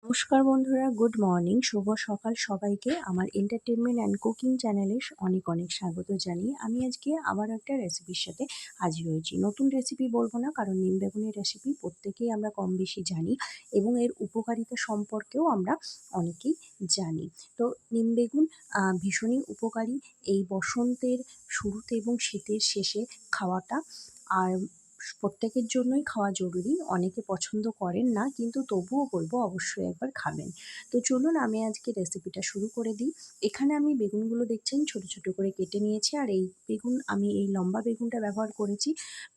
নমস্কার বন্ধুরা, good morning, শুভ সকাল সবাইকে। আমার এন্টারটেনমেন্ট অ্যান্ড কুকিং চ্যানেলে অনেক অনেক স্বাগত জানিয়ে আমি আজকে আবার একটা রেসিপির সাথে হাজির হয়েছি। নতুন রেসিপি বলবো না, কারণ নিম বেগুনের রেসিপি প্রত্যেকেই আমরা কম বেশি জানি এবং এর উপকারিতা সম্পর্কেও আমরা অনেকেই জানি। তো নিম বেগুন ভীষণই উপকারী এই বসন্তের শুরুতে এবং শীতের শেষে খাওয়াটা। আর প্রত্যেকের জন্যই খাওয়া জরুরি। অনেকে পছন্দ করেন না, কিন্তু তবুও বলবো অবশ্যই একবার খাবেন। তো চলুন আমি আজকে রেসিপিটা শুরু করে দিই। এখানে আমি বেগুনগুলো দেখছেন ছোট ছোট করে কেটে নিয়েছি, আর এই বেগুন আমি এই লম্বা বেগুনটা ব্যবহার করেছি।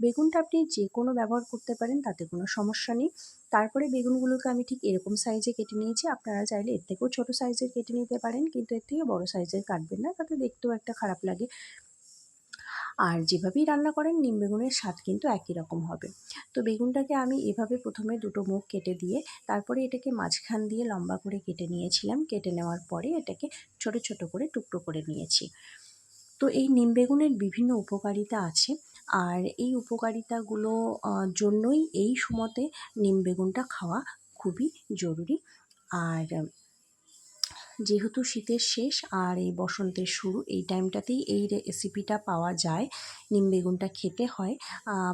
বেগুনটা আপনি যে কোনো ব্যবহার করতে পারেন, তাতে কোনো সমস্যা নেই। তারপরে বেগুনগুলোকে আমি ঠিক এরকম সাইজে কেটে নিয়েছি। আপনারা চাইলে এর থেকেও ছোট সাইজের কেটে নিতে পারেন, কিন্তু এর থেকে বড় সাইজের কাটবেন না, তাতে দেখতেও একটা খারাপ লাগে। আর যেভাবেই রান্না করেন নিম বেগুনের স্বাদ কিন্তু একই রকম হবে। তো বেগুনটাকে আমি এভাবে প্রথমে দুটো মুখ কেটে দিয়ে তারপরে এটাকে মাঝখান দিয়ে লম্বা করে কেটে নিয়েছিলাম। কেটে নেওয়ার পরে এটাকে ছোট ছোট করে টুকরো করে নিয়েছি। তো এই নিম বেগুনের বিভিন্ন উপকারিতা আছে, আর এই উপকারিতাগুলো জন্যই এই সময়তে নিম বেগুনটা খাওয়া খুবই জরুরি। আর যেহেতু শীতের শেষ আর এই বসন্তের শুরু, এই টাইমটাতেই এই রেসিপিটা পাওয়া যায়, নিম বেগুনটা খেতে হয়।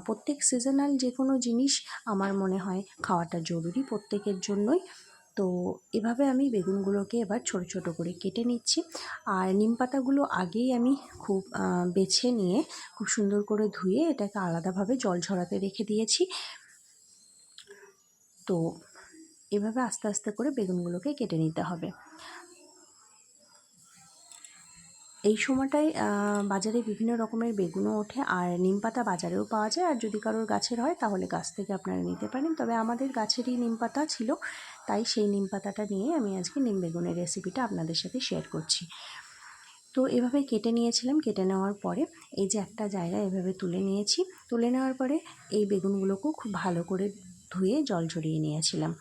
প্রত্যেক সিজনাল যে কোনো জিনিস আমার মনে হয় খাওয়াটা জরুরি প্রত্যেকের জন্যই। তো এভাবে আমি বেগুনগুলোকে এবার ছোট ছোট করে কেটে নিচ্ছি। আর নিম পাতাগুলো আগেই আমি খুব বেছে নিয়ে খুব সুন্দর করে ধুয়ে এটাকে আলাদাভাবে জল ঝরাতে রেখে দিয়েছি। তো এভাবে আস্তে আস্তে করে বেগুনগুলোকে কেটে নিতে হবে। এই সময়টায় বাজারে বিভিন্ন রকমের বেগুনও ওঠে, আর নিম পাতা বাজারেও পাওয়া যায়। আর যদি কারোর গাছের হয় তাহলে গাছ থেকে আপনারা নিতে পারেন। তবে আমাদের গাছেরই নিম পাতা ছিল, তাই সেই নিম পাতাটা নিয়ে আমি আজকে নিম বেগুনের রেসিপিটা আপনাদের সাথে শেয়ার করছি। তো এভাবে কেটে নিয়েছিলাম। কেটে নেওয়ার পরে এই যে একটা জায়গায় এভাবে তুলে নিয়েছি। তুলে নেওয়ার পরে এই বেগুনগুলোকেও খুব ভালো করে ধুয়ে জল ঝরিয়ে নিয়েছিলাম।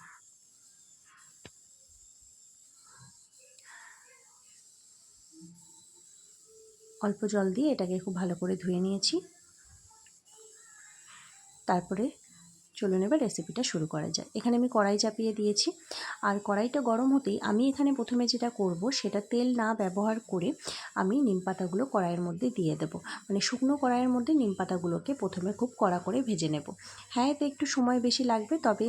অল্প জল দিয়ে এটাকে খুব ভালো করে ধুয়ে নিয়েছি। তারপরে চলুন এবার রেসিপিটা শুরু করা যায়। এখানে আমি কড়াই চাপিয়ে দিয়েছি, আর কড়াইটা গরম হতেই আমি এখানে প্রথমে যেটা করব সেটা তেল না ব্যবহার করে আমি নিম পাতাগুলো কড়াইয়ের মধ্যে দিয়ে দেবো। মানে শুকনো কড়াইয়ের মধ্যে নিম পাতাগুলোকে প্রথমে খুব কড়া করে ভেজে নেব। হ্যাঁ, এতে একটু সময় বেশি লাগবে, তবে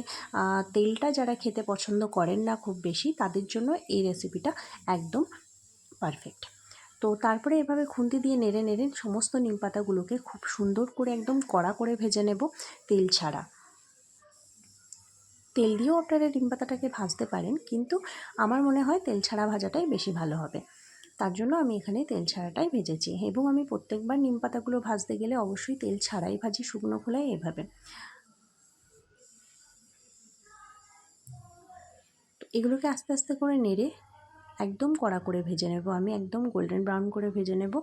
তেলটা যারা খেতে পছন্দ করেন না খুব বেশি, তাদের জন্য এই রেসিপিটা একদম পারফেক্ট। তো তারপরে এভাবে খুন্তি দিয়ে নেড়ে নেড়ে সমস্ত নিম পাতাগুলোকে খুব সুন্দর করে একদম কড়া করে ভেজে নেব, তেল ছাড়া। তেল দিয়েও আপনারা নিম পাতাটাকে ভাজতে পারেন, কিন্তু আমার মনে হয় তেল ছাড়া ভাজাটাই বেশি ভালো হবে। তার জন্য আমি এখানে তেল ছাড়াটাই ভেজেছি, এবং আমি প্রত্যেকবার নিম পাতাগুলো ভাজতে গেলে অবশ্যই তেল ছাড়াই ভাজি, শুকনো খোলায় এভাবে। তো এগুলোকে আস্তে আস্তে করে নেড়ে একদম কড়া করে ভেজে নেব, আমি একদম গোল্ডেন ব্রাউন করে ভেজে নেব।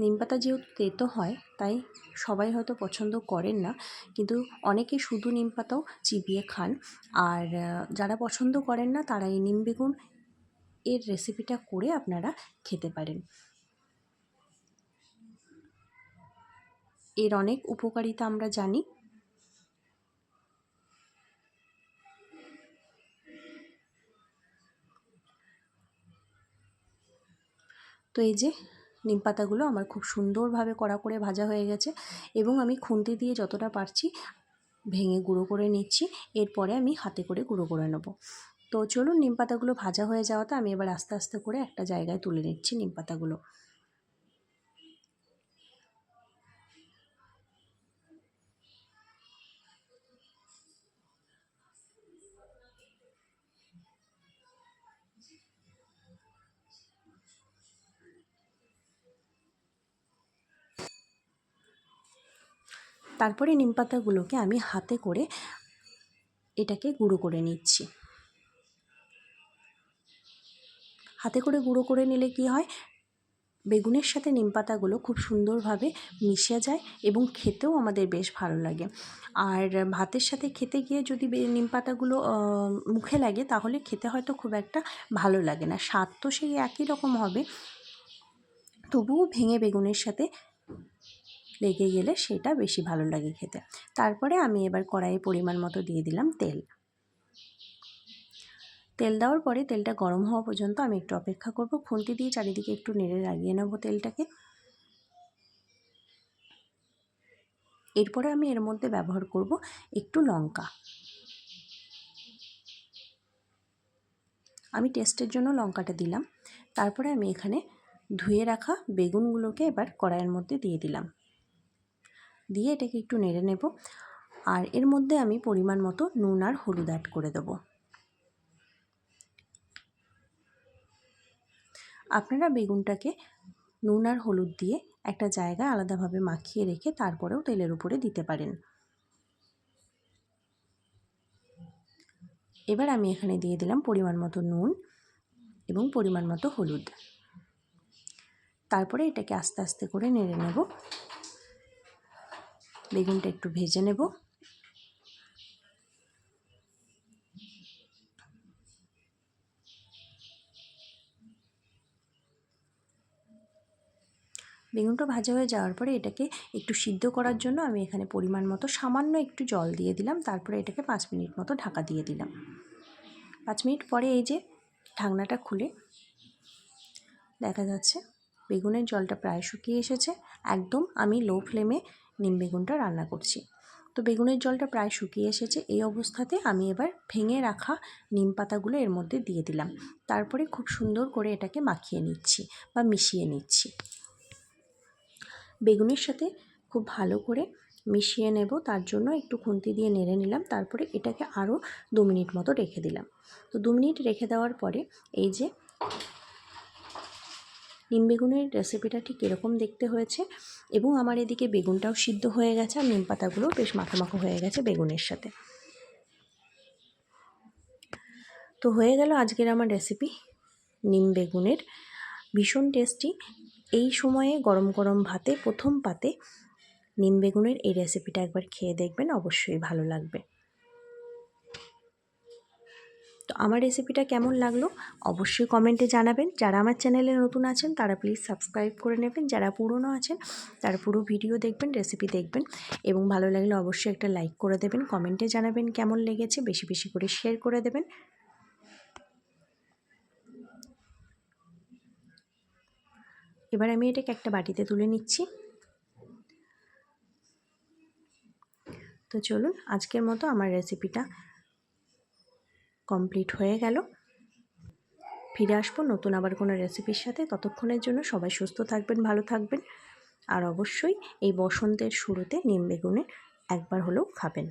নিম পাতা যেহেতু তেতো হয়, তাই সবাই হয়তো পছন্দ করেন না, কিন্তু অনেকে শুধু নিম পাতাও চিবিয়ে খান। আর যারা পছন্দ করেন না, তারা এই নিম বেগুন এর রেসিপিটা করে আপনারা খেতে পারেন। এর অনেক উপকারিতা আমরা জানি। তো এই যে নিম পাতাগুলো আমার খুব সুন্দরভাবে কড়া করে ভাজা হয়ে গেছে, এবং আমি খুন্তি দিয়ে যতটা পারছি ভেঙে গুঁড়ো করে নিচ্ছি। এরপরে আমি হাতে করে গুঁড়ো করে নেব। তো চলুন, নিম পাতাগুলো ভাজা হয়ে যাওয়াতে আমি এবার আস্তে আস্তে করে একটা জায়গায় তুলে নিচ্ছি নিম পাতাগুলো। তারপরে নিম পাতাগুলোকে আমি হাতে করে এটাকে গুঁড়ো করে নিচ্ছি। হাতে করে গুঁড়ো করে নিলে কি হয়, বেগুনের সাথে নিম পাতাগুলো খুব সুন্দরভাবে মিশে যায় এবং খেতেও আমাদের বেশ ভালো লাগে। আর ভাতের সাথে খেতে গিয়ে যদি নিম পাতাগুলো মুখে লাগে, তাহলে খেতে হয়তো খুব একটা ভালো লাগে না। স্বাদ তো সেই একই রকম হবে, তবুও ভেঙে বেগুনের সাথে লেগে গেলে সেটা বেশি ভালো লাগে খেতে। তারপরে আমি এবার কড়াইয়ে পরিমাণ মতো দিয়ে দিলাম তেল। তেল দেওয়ার পরে তেলটা গরম হওয়া পর্যন্ত আমি একটু অপেক্ষা করব। খুন্তি দিয়ে চারিদিকে একটু নেড়ে লাগিয়ে নেব তেলটাকে। এরপরে আমি এর মধ্যে ব্যবহার করব একটু লঙ্কা। আমি টেস্টের জন্য লঙ্কাটা দিলাম। তারপরে আমি এখানে ধুয়ে রাখা বেগুনগুলোকে এবার কড়াইয়ের মধ্যে দিয়ে দিলাম। দিয়ে এটাকে একটু নেড়ে নেব। আর এর মধ্যে আমি পরিমাণ মতো নুন আর হলুদ অ্যাড করে দেব। আপনারা বেগুনটাকে নুন আর হলুদ দিয়ে একটা জায়গায় আলাদাভাবে মাখিয়ে রেখে তারপরেও তেলের উপরে দিতে পারেন। এবার আমি এখানে দিয়ে দিলাম পরিমাণ মতো নুন এবং পরিমাণ মতো হলুদ। তারপরে এটাকে আস্তে আস্তে করে নেড়ে নেব। বেগুনটা একটু ভেজে নেব। বেগুনটা ভাজা হয়ে যাওয়ার পরে এটাকে একটু সিদ্ধ করার জন্য আমি এখানে পরিমাণ মতো সামান্য একটু জল দিয়ে দিলাম। তারপরে এটাকে 5 মিনিট মতো ঢাকা দিয়ে দিলাম। 5 মিনিট পরে এই যে ঢাকনাটা খুলে দেখা যাচ্ছে বেগুনের জলটা প্রায় শুকিয়ে এসেছে। একদম আমি লো ফ্লেমে নিম বেগুনটা রান্না করছি। তো বেগুনের জলটা প্রায় শুকিয়ে এসেছে। এই অবস্থাতে আমি এবার ভেঙে রাখা নিম পাতাগুলো এর মধ্যে দিয়ে দিলাম। তারপরে খুব সুন্দর করে এটাকে মাখিয়ে নিচ্ছি বা মিশিয়ে নিচ্ছি। বেগুনের সাথে খুব ভালো করে মিশিয়ে নেব, তার জন্য একটু খুন্তি দিয়ে নেড়ে নিলাম। তারপরে এটাকে আরও 2 মিনিট মতো রেখে দিলাম। তো 2 মিনিট রেখে দেওয়ার পরে এই যে নিম বেগুনের রেসিপিটা ঠিক এরকম দেখতে হয়েছে এবং আমার এদিকে বেগুনটাও সিদ্ধ হয়ে গেছে আর নিম পাতাগুলোও বেশ মাখো মাখো হয়ে গেছে বেগুনের সাথে। তো হয়ে গেল আজকের আমার রেসিপি নিম বেগুনের, ভীষণ টেস্টি। এই সময়ে গরম গরম ভাতে প্রথম পাতে নিম বেগুনের এই রেসিপিটা একবার খেয়ে দেখবেন, অবশ্যই ভালো লাগবে। তো আমার রেসিপিটা কেমন লাগলো অবশ্যই কমেন্টে জানাবেন। যারা আমার চ্যানেলে নতুন আছেন তারা প্লিজ সাবস্ক্রাইব করে নেবেন। যারা পুরনো আছেন তারা পুরো ভিডিও দেখবেন, রেসিপি দেখবেন এবং ভালো লাগলে অবশ্যই একটা লাইক করে দেবেন। কমেন্টে জানাবেন কেমন লেগেছে, বেশি বেশি করে শেয়ার করে দেবেন। এবার আমি এটাকে একটা বাটিতে তুলে নিচ্ছি। তো চলুন আজকের মতো আমার রেসিপিটা কমপ্লিট হয়ে গেল। ফিরে আসবো নতুন আবার কোনো রেসিপির সাথে। ততক্ষণের জন্য সবাই সুস্থ থাকবেন, ভালো থাকবেন আর অবশ্যই এই বসন্তের শুরুতে নিম বেগুনে একবার হলেও খাবেন।